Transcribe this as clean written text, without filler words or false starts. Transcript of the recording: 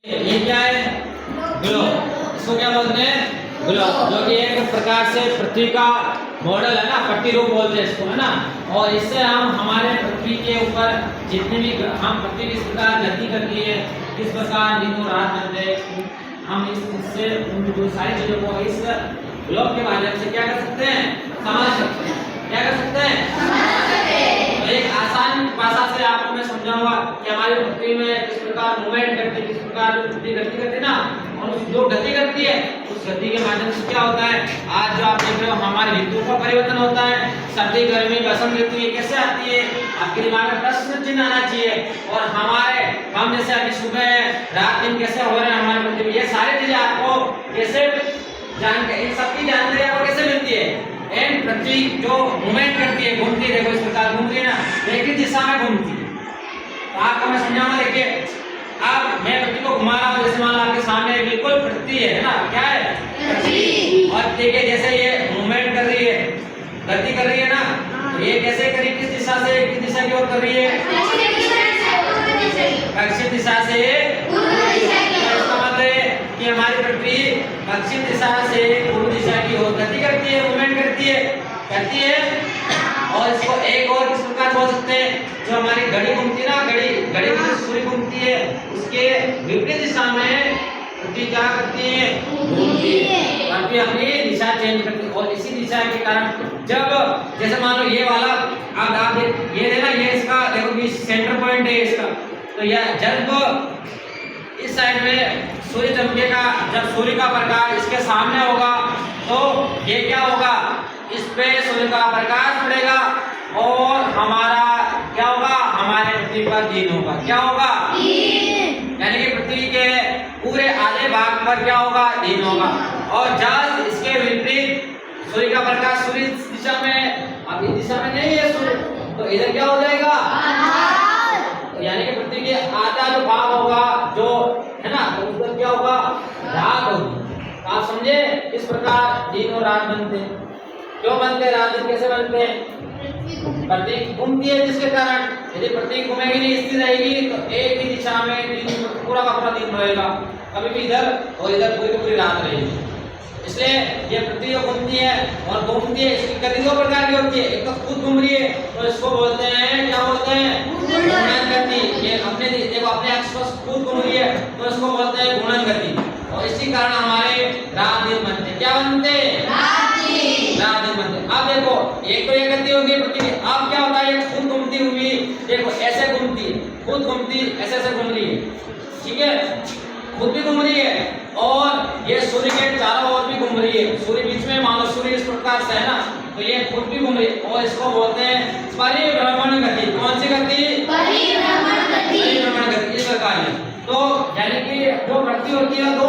ये क्या है? ग्लोब। इसको क्या बोलते हैं? ग्लोब, जो कि एक प्रकार से पृथ्वी का मॉडल है ना, प्रतिरूप बोलते हैं इसको, है ना। और इससे हम हमारे पृथ्वी के ऊपर जितनी भी हम पृथ्वी किस प्रकार गति करती है, किस प्रकार दिन और रात बनते हैं, हम इससे उन जो सारी चीजों को इस ग्लोब के माध्यम से क्या कर सकते हैं? समझ सकते हैं। क्या कर सकते हैं? तो एक आसान भाषा से आपको मैं समझाऊंगा कि हमारी पृथ्वी में किस प्रकार मूवमेंट करती है, किस प्रकार पृथ्वी गति करती है ना, और उस जो गति करती है उस गति के माध्यम से क्या होता है, आज जो आप देख रहे हो हमारे ऋतुओं का परिवर्तन होता है, सर्दी गर्मी बसंत ऋतु ये कैसे आती है, आपके दिमाग में प्रश्न चिन्ह आना चाहिए। और हमारे हम जैसे अभी सुबह रात दिन कैसे हो रहे हैं हमारे पृथ्वी में, ये सारी चीजें आपको कैसे जानकारी, इन सबकी जानकारी आपको कैसे मिलती है? एंड पृथ्वी जो मूवमेंट करती है, घूमती है, देखो इस प्रकार घूमती है ना, एक ही दिशा में घूमती है। तो आपको मैं समझाऊंगा, देखिए अब मैं पृथ्वी को घुमा रहा हूँ, जैसे मान लो आपके सामने बिल्कुल पृथ्वी है ना, क्या है? पृथ्वी। और देखिए जैसे ये मूवमेंट कर रही है, गति कर रही है ना, तो ये कैसे करी, किस दिशा से किस दिशा की ओर कर रही है? पश्चिम दिशा से पूर्व दिशा की ओर। इसका मतलब है कि हमारी पृथ्वी पश्चिम दिशा से पूर्व दिशा की ओर गति करती है, मूवमेंट करती है। और इसको एक और किस प्रकार बोल सकते हैं, जो हमारी घड़ी घूमती है ना, घड़ी में सूर्य घूमती है, उसके विपरीत दिशा में पृथ्वी क्या करती है? घूमती है। पृथ्वी अपनी दिशा चेंज करती है। और इसी दिशा के कारण जब जैसे मान लो ये वाला आप ये है ना, ये इसका देखो कि सेंटर पॉइंट है इसका, तो यह जब इस साइड में सूर्य चमकेगा, जब सूर्य का प्रकाश इसके सामने होगा तो ये क्या होगा, इस पे सूर्य का प्रकाश पड़ेगा और हमारा क्या होगा, हमारे पृथ्वी पर दिन होगा। क्या होगा? दिन। यानी कि पृथ्वी के पूरे आधे भाग पर क्या होगा? दिन होगा। और जब इसके विपरीत सूर्य का प्रकाश सूर्य दिशा में, अब इस दिशा में नहीं है सूर्य, तो इधर क्या हो जाएगा? यानी कि पृथ्वी के आधा जो भाग होगा जो है ना, तो उधर क्या होगा? रात होगी। आप समझे? इस प्रकार दिन और रात बनते हैं। क्यों बनते हैं? रात दिन कैसे बनते हैं? पृथ्वी घूमती है, जिसके कारण यदि पृथ्वी घूमेगी नहीं, स्थिर रहेगी, तो एक ही दिशा में दिन पूरा का पूरा दिन रहेगा, कभी भी इधर और इधर पूरी की पूरी रात रहेगी। इसलिए ये पृथ्वी जो घूमती है और घूमती है, इसकी गति दो प्रकार की होती है। एक तो खुद घूम रही है, तो इसको बोलते हैं, क्या बोलते हैं? घूर्णन गति। ये अपने देखो अपने अक्ष पर खुद घूम रही है, तो इसको बोलते हैं घूर्णन गति। और इसी कारण हमारे रात दिन बनते हैं। क्या बनते हैं? रात दिन बनते हैं। अब देखो एक तो ये गति होगी पृथ्वी, अब क्या होता है, ये खुद घूमती हुई देखो ऐसे घूमती है, खुद घूमती ऐसे घूम रही है, ठीक है, खुद भी घूम रही है और ये सूर्य के चारों ओर भी घूम रही है। सूर्य बीच में, मान लो सूर्य इस प्रकार से है ना, तो ये खुद भी घूम रही है और इसको बोलते हैं परिभ्रमण गति। कौन सी गति? परिभ्रमण गति। इस प्रकार है। तो यानी कि जो पृथ्वी होती है तो